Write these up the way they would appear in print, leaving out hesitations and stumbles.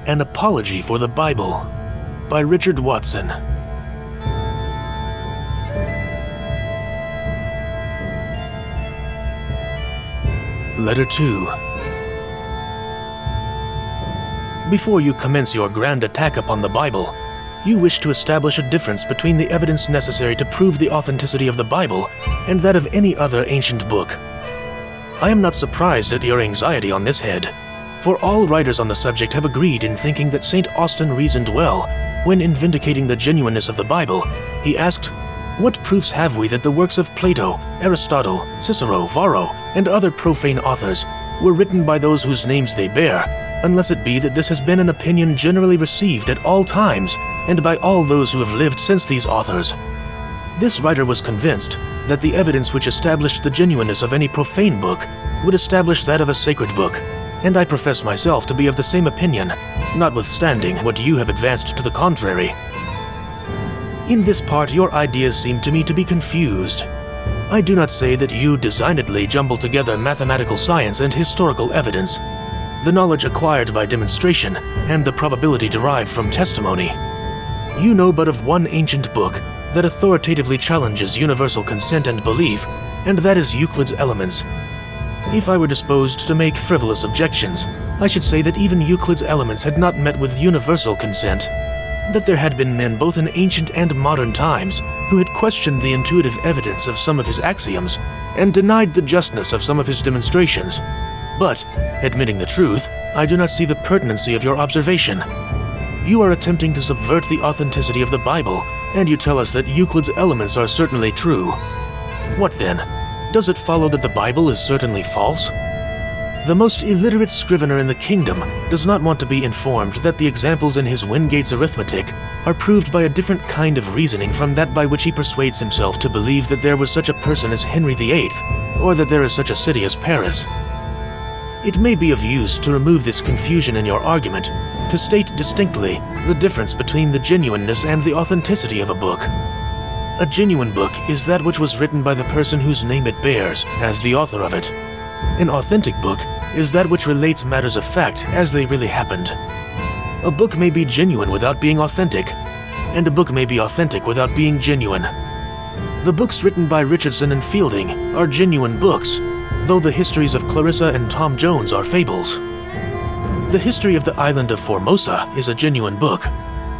An Apology for the Bible by Richard Watson. Letter 2. Before you commence your grand attack upon the Bible, you wish to establish a difference between the evidence necessary to prove the authenticity of the Bible and that of any other ancient book. I am not surprised at your anxiety on this head, for all writers on the subject have agreed in thinking that St. Austin reasoned well when, in vindicating the genuineness of the Bible, he asked, "What proofs have we that the works of Plato, Aristotle, Cicero, Varro, and other profane authors were written by those whose names they bear, unless it be that this has been an opinion generally received at all times and by all those who have lived since these authors?" This writer was convinced that the evidence which established the genuineness of any profane book would establish that of a sacred book, and I profess myself to be of the same opinion, notwithstanding what you have advanced to the contrary. In this part, your ideas seem to me to be confused. I do not say that you designedly jumble together mathematical science and historical evidence, the knowledge acquired by demonstration, and the probability derived from testimony. You know but of one ancient book that authoritatively challenges universal consent and belief, and that is Euclid's Elements. If I were disposed to make frivolous objections, I should say that even Euclid's Elements had not met with universal consent, that there had been men both in ancient and modern times who had questioned the intuitive evidence of some of his axioms and denied the justness of some of his demonstrations. But, admitting the truth, I do not see the pertinency of your observation. You are attempting to subvert the authenticity of the Bible, and you tell us that Euclid's Elements are certainly true. What then? Does it follow that the Bible is certainly false? The most illiterate scrivener in the kingdom does not want to be informed that the examples in his Wingate's arithmetic are proved by a different kind of reasoning from that by which he persuades himself to believe that there was such a person as Henry VIII, or that there is such a city as Paris. It may be of use to remove this confusion in your argument, to state distinctly the difference between the genuineness and the authenticity of a book. A genuine book is that which was written by the person whose name it bears as the author of it. An authentic book is that which relates matters of fact as they really happened. A book may be genuine without being authentic, and a book may be authentic without being genuine. The books written by Richardson and Fielding are genuine books, though the histories of Clarissa and Tom Jones are fables. The history of the island of Formosa is a genuine book.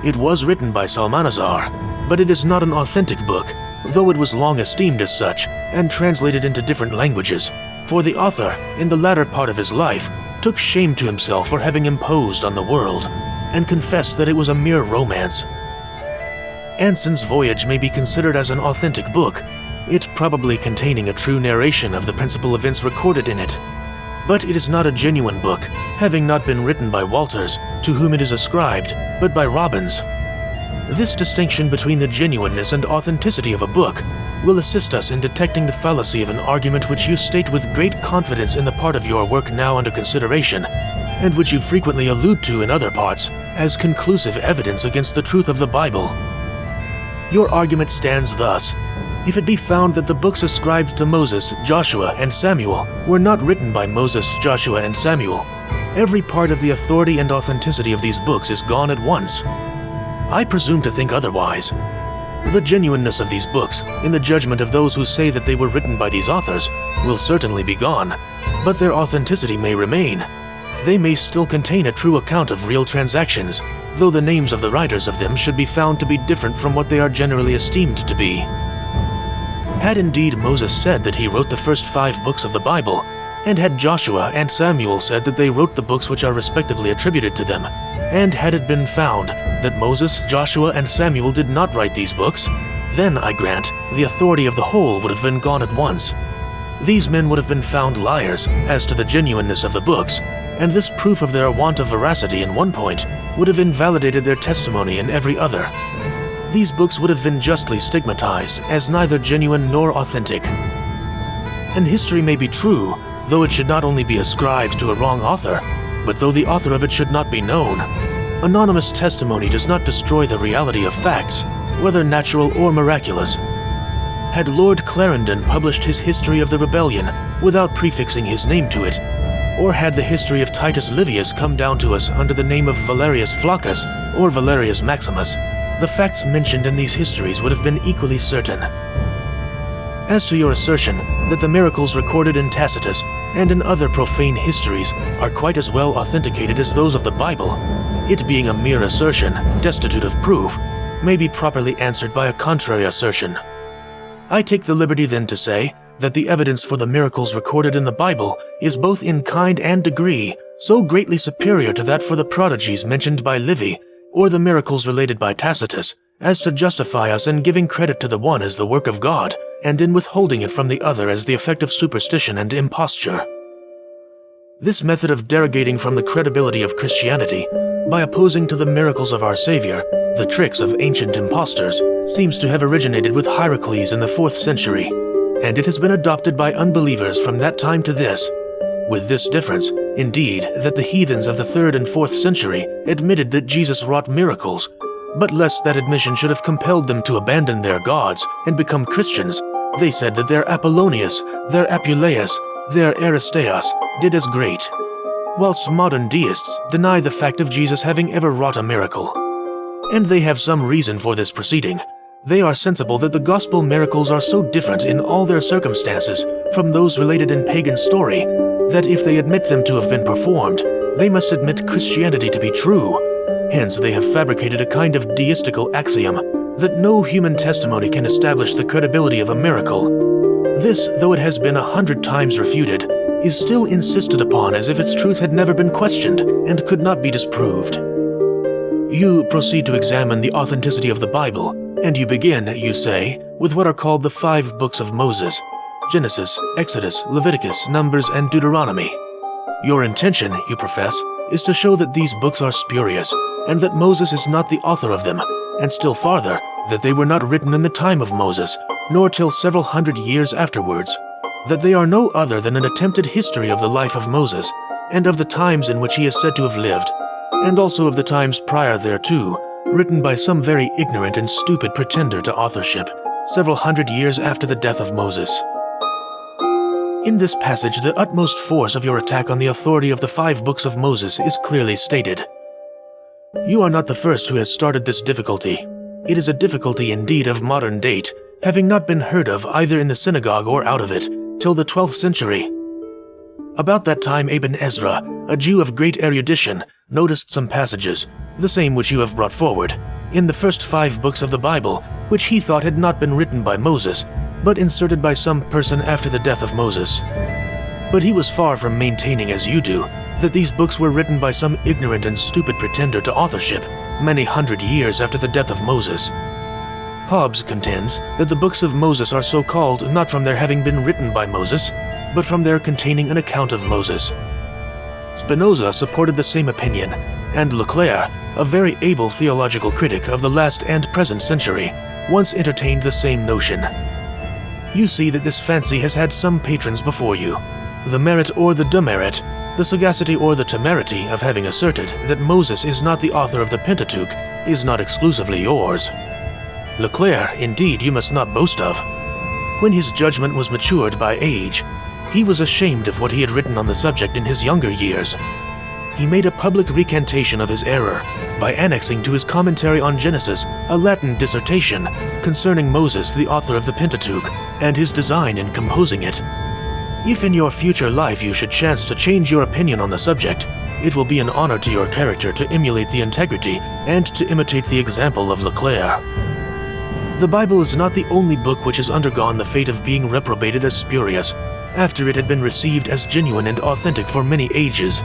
It was written by Salmanazar, but it is not an authentic book, though it was long esteemed as such and translated into different languages, for the author, in the latter part of his life, took shame to himself for having imposed on the world, and confessed that it was a mere romance. Anson's Voyage may be considered as an authentic book, it probably containing a true narration of the principal events recorded in it. But it is not a genuine book, having not been written by Walters, to whom it is ascribed, but by Robbins. This distinction between the genuineness and authenticity of a book will assist us in detecting the fallacy of an argument which you state with great confidence in the part of your work now under consideration, and which you frequently allude to in other parts as conclusive evidence against the truth of the Bible. Your argument stands thus. If it be found that the books ascribed to Moses, Joshua, and Samuel were not written by Moses, Joshua, and Samuel, every part of the authority and authenticity of these books is gone at once. I presume to think otherwise. The genuineness of these books, in the judgment of those who say that they were written by these authors, will certainly be gone, but their authenticity may remain. They may still contain a true account of real transactions, though the names of the writers of them should be found to be different from what they are generally esteemed to be. Had indeed Moses said that he wrote the first 5 books of the Bible, and had Joshua and Samuel said that they wrote the books which are respectively attributed to them, and had it been found that Moses, Joshua, and Samuel did not write these books, then, I grant, the authority of the whole would have been gone at once. These men would have been found liars as to the genuineness of the books, and this proof of their want of veracity in one point would have invalidated their testimony in every other. These books would have been justly stigmatized as neither genuine nor authentic. And history may be true, though it should not only be ascribed to a wrong author, but though the author of it should not be known. Anonymous testimony does not destroy the reality of facts, whether natural or miraculous. Had Lord Clarendon published his History of the Rebellion without prefixing his name to it, or had the history of Titus Livius come down to us under the name of Valerius Flaccus or Valerius Maximus, the facts mentioned in these histories would have been equally certain. As to your assertion that the miracles recorded in Tacitus and in other profane histories are quite as well authenticated as those of the Bible, it being a mere assertion, destitute of proof, may be properly answered by a contrary assertion. I take the liberty then to say that the evidence for the miracles recorded in the Bible is both in kind and degree so greatly superior to that for the prodigies mentioned by Livy or the miracles related by Tacitus as to justify us in giving credit to the one as the work of God and in withholding it from the other as the effect of superstition and imposture. This method of derogating from the credibility of Christianity by opposing to the miracles of our Savior the tricks of ancient impostors seems to have originated with Hierocles in the 4th century, and it has been adopted by unbelievers from that time to this, with this difference, indeed, that the heathens of the 3rd and 4th century admitted that Jesus wrought miracles, but lest that admission should have compelled them to abandon their gods and become Christians, they said that their Apollonius, their Apuleius, their Aristeas did as great, whilst modern deists deny the fact of Jesus having ever wrought a miracle. And they have some reason for this proceeding. They are sensible that the gospel miracles are so different in all their circumstances from those related in pagan story, that if they admit them to have been performed, they must admit Christianity to be true. Hence they have fabricated a kind of deistical axiom that no human testimony can establish the credibility of a miracle. This, though it has been 100 times refuted, is still insisted upon as if its truth had never been questioned and could not be disproved. You proceed to examine the authenticity of the Bible, and you begin, you say, with what are called the 5 books of Moses: Genesis, Exodus, Leviticus, Numbers, and Deuteronomy. Your intention, you profess, is to show that these books are spurious, and that Moses is not the author of them, and still farther, that they were not written in the time of Moses, nor till several hundred years afterwards, that they are no other than an attempted history of the life of Moses, and of the times in which he is said to have lived, and also of the times prior thereto, written by some very ignorant and stupid pretender to authorship, several hundred years after the death of Moses. In this passage, the utmost force of your attack on the authority of the 5 books of Moses is clearly stated. You are not the first who has started this difficulty. It is a difficulty indeed of modern date, having not been heard of either in the synagogue or out of it, till the 12th century. About that time Ibn Ezra, a Jew of great erudition, noticed some passages, the same which you have brought forward, in the first 5 books of the Bible, which he thought had not been written by Moses, but inserted by some person after the death of Moses. But he was far from maintaining, as you do, that these books were written by some ignorant and stupid pretender to authorship, many hundred years after the death of Moses. Hobbes contends that the books of Moses are so called not from their having been written by Moses, but from their containing an account of Moses. Spinoza supported the same opinion, and Leclerc, a very able theological critic of the last and present century, once entertained the same notion. You see that this fancy has had some patrons before you. The merit or the demerit, the sagacity or the temerity of having asserted that Moses is not the author of the Pentateuch is not exclusively yours. Leclerc, indeed, you must not boast of. When his judgment was matured by age, he was ashamed of what he had written on the subject in his younger years. He made a public recantation of his error by annexing to his commentary on Genesis a Latin dissertation concerning Moses, the author of the Pentateuch, and his design in composing it. If in your future life you should chance to change your opinion on the subject, it will be an honor to your character to emulate the integrity and to imitate the example of Leclerc. The Bible is not the only book which has undergone the fate of being reprobated as spurious, after it had been received as genuine and authentic for many ages.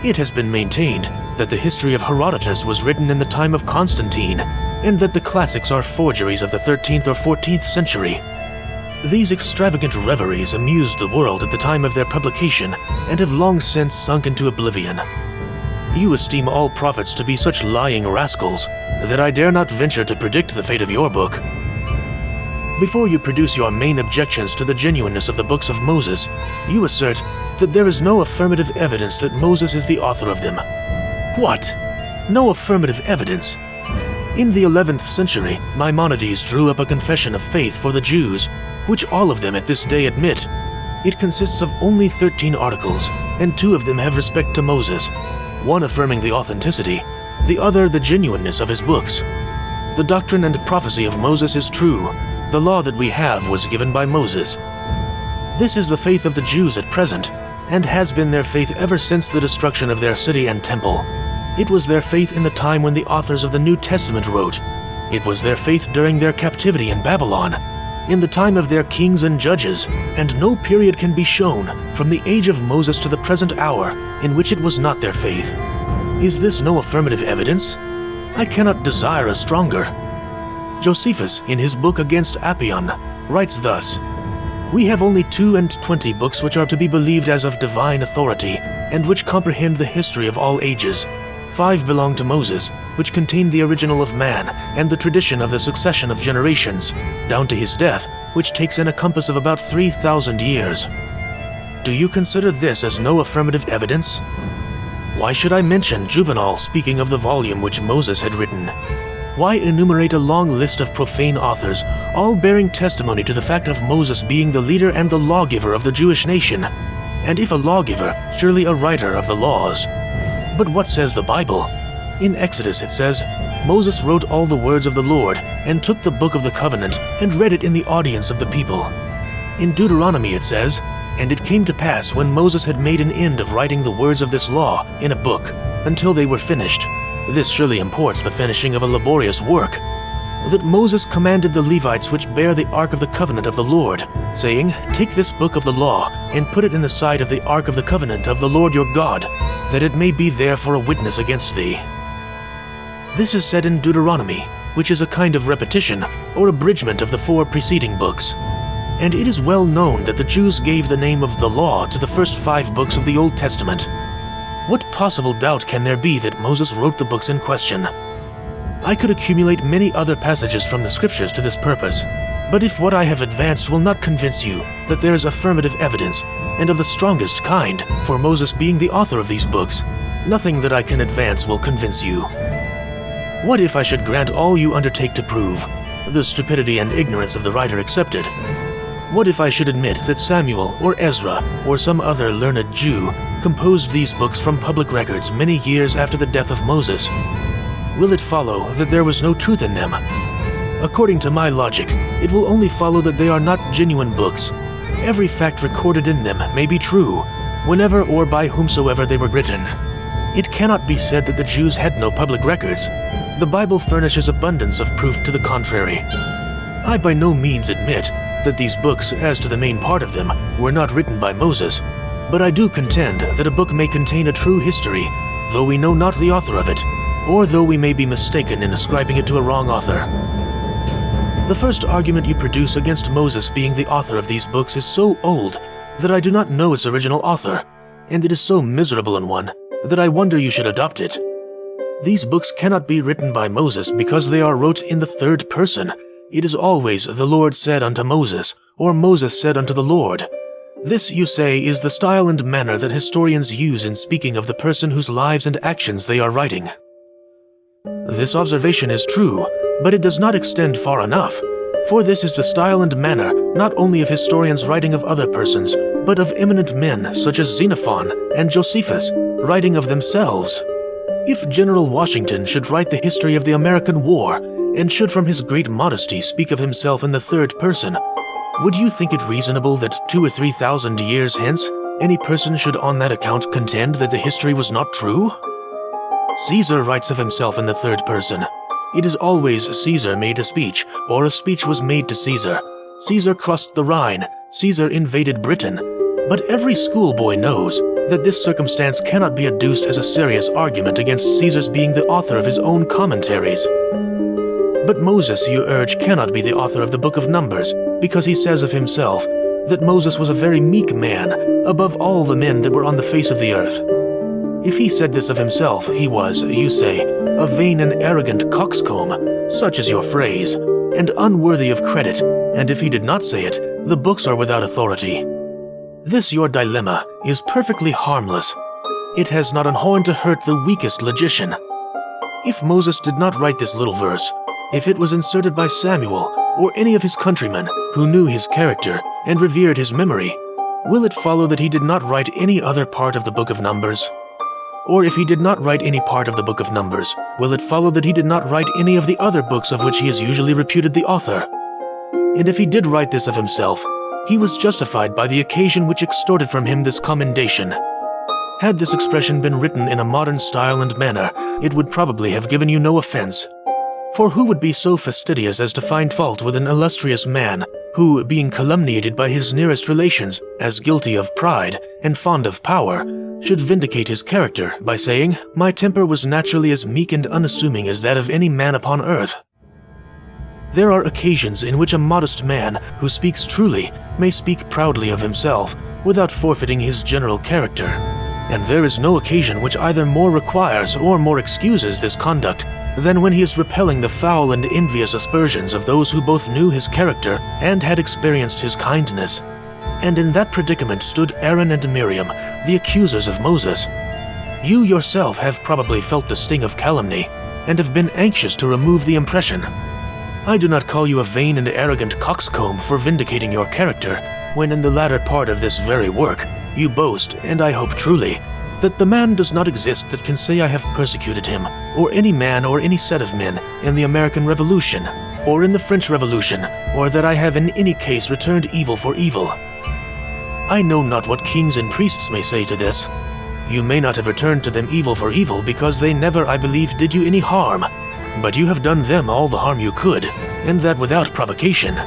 It has been maintained that the history of Herodotus was written in the time of Constantine, and that the classics are forgeries of the 13th or 14th century. These extravagant reveries amused the world at the time of their publication, and have long since sunk into oblivion. You esteem all prophets to be such lying rascals that I dare not venture to predict the fate of your book. Before you produce your main objections to the genuineness of the books of Moses, you assert that there is no affirmative evidence that Moses is the author of them. What? No affirmative evidence? In the 11th century, Maimonides drew up a confession of faith for the Jews, which all of them at this day admit. It consists of only 13 articles, and 2 of them have respect to Moses, one affirming the authenticity, the other the genuineness of his books. The doctrine and prophecy of Moses is true. The law that we have was given by Moses. This is the faith of the Jews at present, and has been their faith ever since the destruction of their city and temple. It was their faith in the time when the authors of the New Testament wrote. It was their faith during their captivity in Babylon, in the time of their kings and judges, and no period can be shown from the age of Moses to the present hour in which it was not their faith. Is this no affirmative evidence? I cannot desire a stronger. Josephus, in his book Against Apion, writes thus: "We have only 22 books which are to be believed as of divine authority, and which comprehend the history of all ages. 5 belong to Moses, which contain the original of man and the tradition of the succession of generations, down to his death, which takes in a compass of about 3,000 years. Do you consider this as no affirmative evidence? Why should I mention Juvenal speaking of the volume which Moses had written? Why enumerate a long list of profane authors, all bearing testimony to the fact of Moses being the leader and the lawgiver of the Jewish nation? And if a lawgiver, surely a writer of the laws. But what says the Bible? In Exodus it says, Moses wrote all the words of the Lord, and took the book of the covenant, and read it in the audience of the people. In Deuteronomy it says, And it came to pass, when Moses had made an end of writing the words of this law in a book, until they were finished. This surely imports the finishing of a laborious work. That Moses commanded the Levites which bear the ark of the covenant of the Lord, saying, Take this book of the law, and put it in the side of the ark of the covenant of the Lord your God, that it may be there for a witness against thee. This is said in Deuteronomy, which is a kind of repetition or abridgment of the 4 preceding books. And it is well known that the Jews gave the name of the law to the first 5 books of the Old Testament. What possible doubt can there be that Moses wrote the books in question? I could accumulate many other passages from the scriptures to this purpose, but if what I have advanced will not convince you that there is affirmative evidence, and of the strongest kind, for Moses being the author of these books, nothing that I can advance will convince you. What if I should grant all you undertake to prove, the stupidity and ignorance of the writer accepted? What if I should admit that Samuel or Ezra or some other learned Jew composed these books from public records many years after the death of Moses? Will it follow that there was no truth in them? According to my logic, it will only follow that they are not genuine books. Every fact recorded in them may be true, whenever or by whomsoever they were written. It cannot be said that the Jews had no public records. The Bible furnishes abundance of proof to the contrary. I by no means admit that these books, as to the main part of them, were not written by Moses, but I do contend that a book may contain a true history, though we know not the author of it, or though we may be mistaken in ascribing it to a wrong author. The first argument you produce against Moses being the author of these books is so old that I do not know its original author, and it is so miserable an one that I wonder you should adopt it. These books cannot be written by Moses because they are wrote in the third person. It is always the Lord said unto Moses, or Moses said unto the Lord. This, you say, is the style and manner that historians use in speaking of the person whose lives and actions they are writing. This observation is true, but it does not extend far enough, for this is the style and manner not only of historians writing of other persons, but of eminent men such as Xenophon and Josephus, writing of themselves. If General Washington should write the history of the American War, and should from his great modesty speak of himself in the third person, would you think it reasonable that 2,000 or 3,000 years hence, any person should on that account contend that the history was not true? Caesar writes of himself in the third person. It is always Caesar made a speech, or a speech was made to Caesar. Caesar crossed the Rhine, Caesar invaded Britain. But every schoolboy knows that this circumstance cannot be adduced as a serious argument against Caesar's being the author of his own commentaries. But Moses, you urge, cannot be the author of the book of Numbers, because he says of himself that Moses was a very meek man, above all the men that were on the face of the earth. If he said this of himself, he was, you say, a vain and arrogant coxcomb, such is your phrase, and unworthy of credit, and if he did not say it, the books are without authority. This your dilemma is perfectly harmless. It has not an horn to hurt the weakest logician. If Moses did not write this little verse, if it was inserted by Samuel or any of his countrymen who knew his character and revered his memory, will it follow that he did not write any other part of the book of Numbers? Or if he did not write any part of the book of Numbers, will it follow that he did not write any of the other books of which he is usually reputed the author? And if he did write this of himself, he was justified by the occasion which extorted from him this commendation. Had this expression been written in a modern style and manner, it would probably have given you no offense. For who would be so fastidious as to find fault with an illustrious man who, being calumniated by his nearest relations as guilty of pride and fond of power, should vindicate his character by saying, "My temper was naturally as meek and unassuming as that of any man upon earth"? There are occasions in which a modest man who speaks truly may speak proudly of himself without forfeiting his general character, and there is no occasion which either more requires or more excuses this conduct than when he is repelling the foul and envious aspersions of those who both knew his character and had experienced his kindness. And in that predicament stood Aaron and Miriam, the accusers of Moses. You yourself have probably felt the sting of calumny and have been anxious to remove the impression. I do not call you a vain and arrogant coxcomb for vindicating your character, when in the latter part of this very work you boast, and I hope truly, that the man does not exist that can say I have persecuted him, or any man or any set of men in the American Revolution, or in the French Revolution, or that I have in any case returned evil for evil. I know not what kings and priests may say to this. You may not have returned to them evil for evil because they never, I believe, did you any harm, but you have done them all the harm you could, and that without provocation.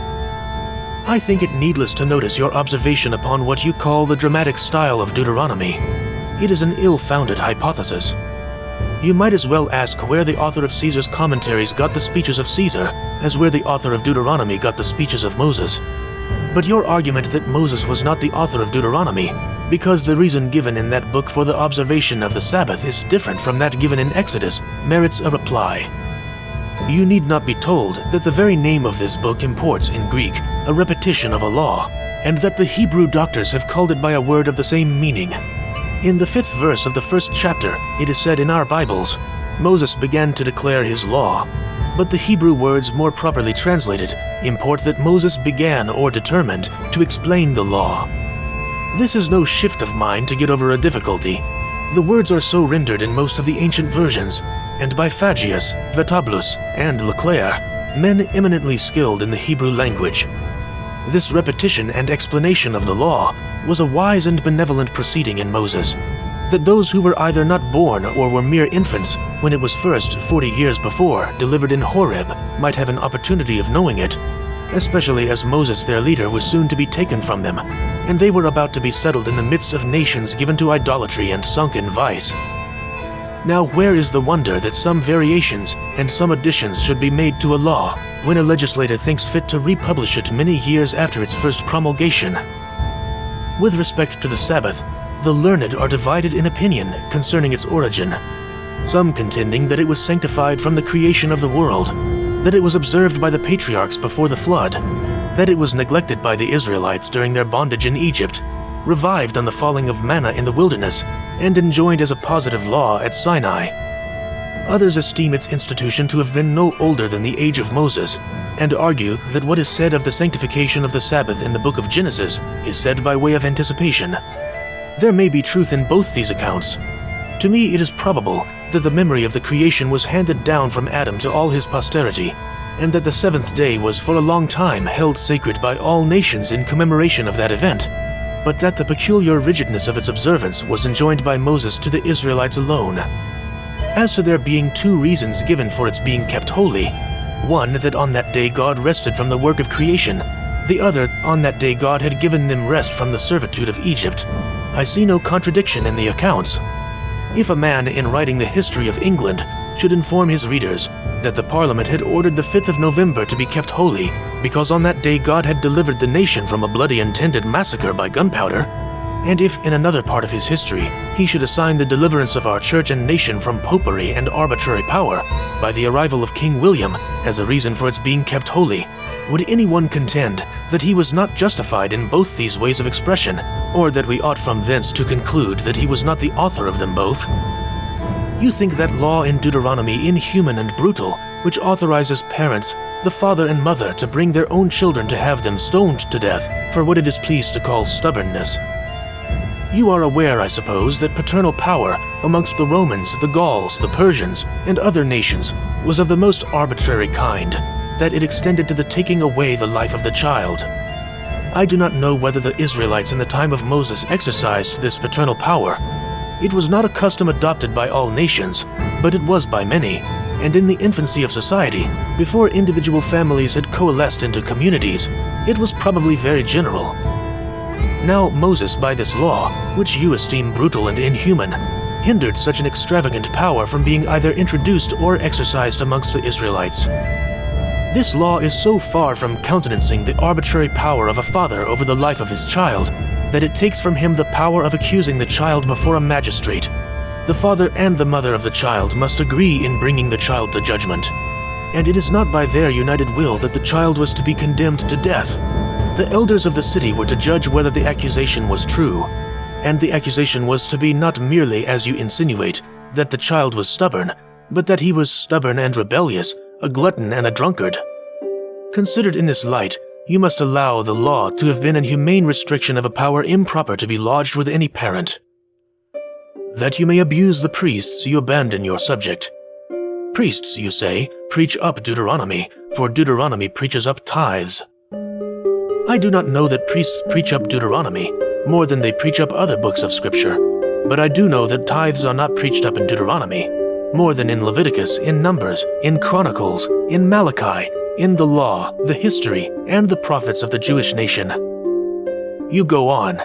I think it needless to notice your observation upon what you call the dramatic style of Deuteronomy. It is an ill-founded hypothesis. You might as well ask where the author of Caesar's commentaries got the speeches of Caesar as where the author of Deuteronomy got the speeches of Moses. But your argument that Moses was not the author of Deuteronomy, because the reason given in that book for the observation of the Sabbath is different from that given in Exodus, merits a reply. You need not be told that the very name of this book imports, in Greek, a repetition of a law, and that the Hebrew doctors have called it by a word of the same meaning. In the 5th verse of the 1st chapter, it is said in our Bibles, Moses began to declare his law, but the Hebrew words more properly translated import that Moses began or determined to explain the law. This is no shift of mind to get over a difficulty. The words are so rendered in most of the ancient versions, and by Phagius, Vetablus, and Leclerc, men eminently skilled in the Hebrew language. This repetition and explanation of the law was a wise and benevolent proceeding in Moses, that those who were either not born or were mere infants when it was first, 40 years before, delivered in Horeb, might have an opportunity of knowing it, especially as Moses their leader was soon to be taken from them, and they were about to be settled in the midst of nations given to idolatry and sunk in vice. Now where is the wonder that some variations and some additions should be made to a law when a legislator thinks fit to republish it many years after its first promulgation? With respect to the Sabbath, the learned are divided in opinion concerning its origin, some contending that it was sanctified from the creation of the world, that it was observed by the patriarchs before the flood, that it was neglected by the Israelites during their bondage in Egypt, revived on the falling of manna in the wilderness, and enjoined as a positive law at Sinai. Others esteem its institution to have been no older than the age of Moses, and argue that what is said of the sanctification of the Sabbath in the book of Genesis is said by way of anticipation. There may be truth in both these accounts. To me, it is probable that the memory of the creation was handed down from Adam to all his posterity, and that the seventh day was for a long time held sacred by all nations in commemoration of that event, but that the peculiar rigidness of its observance was enjoined by Moses to the Israelites alone. As to there being two reasons given for its being kept holy, one that on that day God rested from the work of creation, the other on that day God had given them rest from the servitude of Egypt, I see no contradiction in the accounts. If a man in writing the history of England should inform his readers that the Parliament had ordered the 5th of November to be kept holy because on that day God had delivered the nation from a bloody intended massacre by gunpowder, and if in another part of his history he should assign the deliverance of our church and nation from popery and arbitrary power by the arrival of King William as a reason for its being kept holy, would anyone contend that he was not justified in both these ways of expression, or that we ought from thence to conclude that he was not the author of them both? You think that law in Deuteronomy inhuman and brutal, which authorizes parents, the father and mother, to bring their own children to have them stoned to death for what it is pleased to call stubbornness. You are aware, I suppose, that paternal power amongst the Romans, the Gauls, the Persians, and other nations was of the most arbitrary kind, that it extended to the taking away the life of the child. I do not know whether the Israelites in the time of Moses exercised this paternal power. It was not a custom adopted by all nations, but it was by many, and in the infancy of society, before individual families had coalesced into communities, it was probably very general. Now Moses, by this law, which you esteem brutal and inhuman, hindered such an extravagant power from being either introduced or exercised amongst the Israelites. This law is so far from countenancing the arbitrary power of a father over the life of his child that it takes from him the power of accusing the child before a magistrate. The father and the mother of the child must agree in bringing the child to judgment, and it is not by their united will that the child was to be condemned to death. The elders of the city were to judge whether the accusation was true, and the accusation was to be not merely, as you insinuate, that the child was stubborn, but that he was stubborn and rebellious, a glutton and a drunkard. Considered in this light, you must allow the law to have been an humane restriction of a power improper to be lodged with any parent. That you may abuse the priests, you abandon your subject. Priests, you say, preach up Deuteronomy, for Deuteronomy preaches up tithes. I do not know that priests preach up Deuteronomy more than they preach up other books of Scripture, but I do know that tithes are not preached up in Deuteronomy more than in Leviticus, in Numbers, in Chronicles, in Malachi, in the law, the history, and the prophets of the Jewish nation. You go on.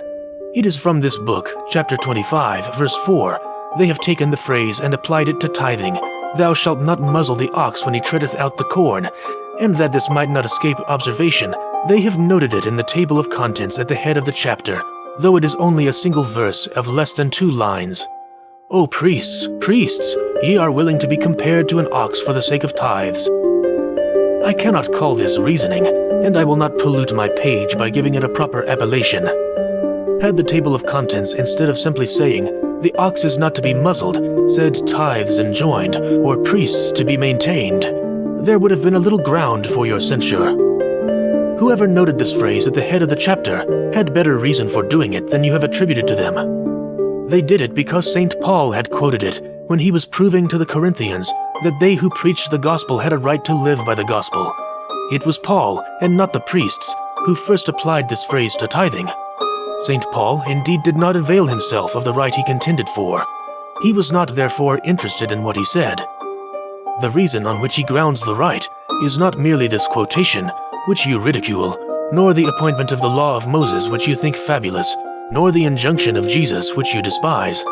It is from this book, chapter 25, verse 4, they have taken the phrase and applied it to tithing, "Thou shalt not muzzle the ox when he treadeth out the corn," and that this might not escape observation, they have noted it in the table of contents at the head of the chapter, though it is only a single verse of less than 2 lines. O priests, priests, ye are willing to be compared to an ox for the sake of tithes. I cannot call this reasoning, and I will not pollute my page by giving it a proper appellation. Had the table of contents, instead of simply saying, "The ox is not to be muzzled," said "tithes enjoined," or "priests to be maintained," there would have been a little ground for your censure. Whoever noted this phrase at the head of the chapter had better reason for doing it than you have attributed to them. They did it because St. Paul had quoted it when he was proving to the Corinthians that they who preached the gospel had a right to live by the gospel. It was Paul, and not the priests, who first applied this phrase to tithing. St. Paul indeed did not avail himself of the right he contended for. He was not therefore interested in what he said. The reason on which he grounds the right is not merely this quotation, which you ridicule, nor the appointment of the law of Moses, which you think fabulous, nor the injunction of Jesus, which you despise.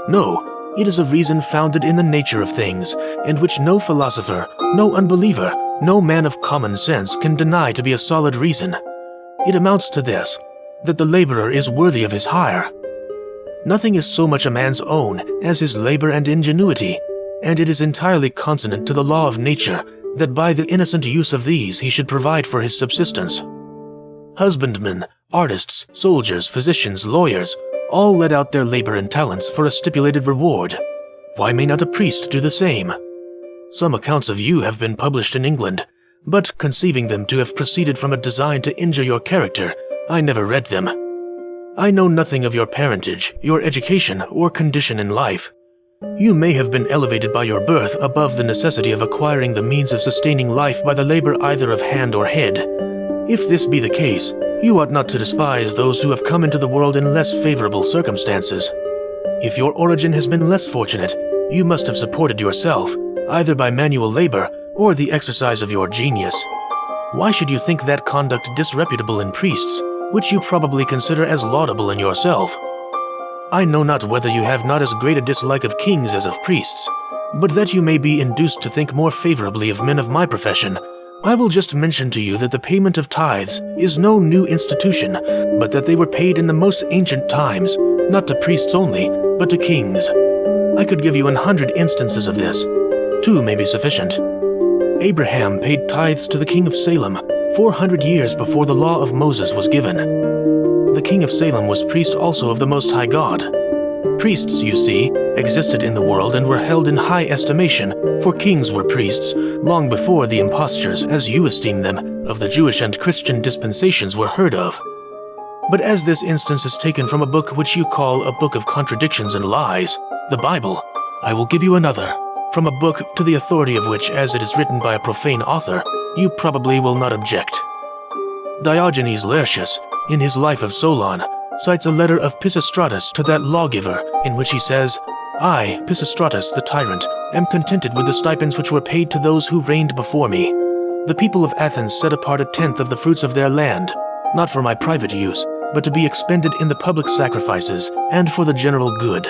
No, it is a reason founded in the nature of things, and which no philosopher, no unbeliever, no man of common sense can deny to be a solid reason. It amounts to this, that the laborer is worthy of his hire. Nothing is so much a man's own as his labor and ingenuity, and it is entirely consonant to the law of nature that by the innocent use of these he should provide for his subsistence. Husbandmen, artists, soldiers, physicians, lawyers, all let out their labor and talents for a stipulated reward. Why may not a priest do the same? Some accounts of you have been published in England, but conceiving them to have proceeded from a design to injure your character, I never read them. I know nothing of your parentage, your education, or condition in life. You may have been elevated by your birth above the necessity of acquiring the means of sustaining life by the labor either of hand or head. If this be the case, you ought not to despise those who have come into the world in less favorable circumstances. If your origin has been less fortunate, you must have supported yourself, either by manual labor or the exercise of your genius. Why should you think that conduct disreputable in priests, which you probably consider as laudable in yourself? I know not whether you have not as great a dislike of kings as of priests, but that you may be induced to think more favorably of men of my profession, I will just mention to you that the payment of tithes is no new institution, but that they were paid in the most ancient times, not to priests only, but to kings. I could give you 100 instances of this. 2 may be sufficient. Abraham paid tithes to the king of Salem 400 years before the law of Moses was given. The king of Salem was priest also of the Most High God. Priests, you see, existed in the world and were held in high estimation, for kings were priests, long before the impostures, as you esteem them, of the Jewish and Christian dispensations were heard of. But as this instance is taken from a book which you call a book of contradictions and lies, the Bible, I will give you another, from a book to the authority of which, as it is written by a profane author, you probably will not object. Diogenes Laertius, in his Life of Solon, cites a letter of Pisistratus to that lawgiver, in which he says, I, Pisistratus the tyrant, am contented with the stipends which were paid to those who reigned before me. The people of Athens set apart 1/10 of the fruits of their land, not for my private use, but to be expended in the public sacrifices and for the general good.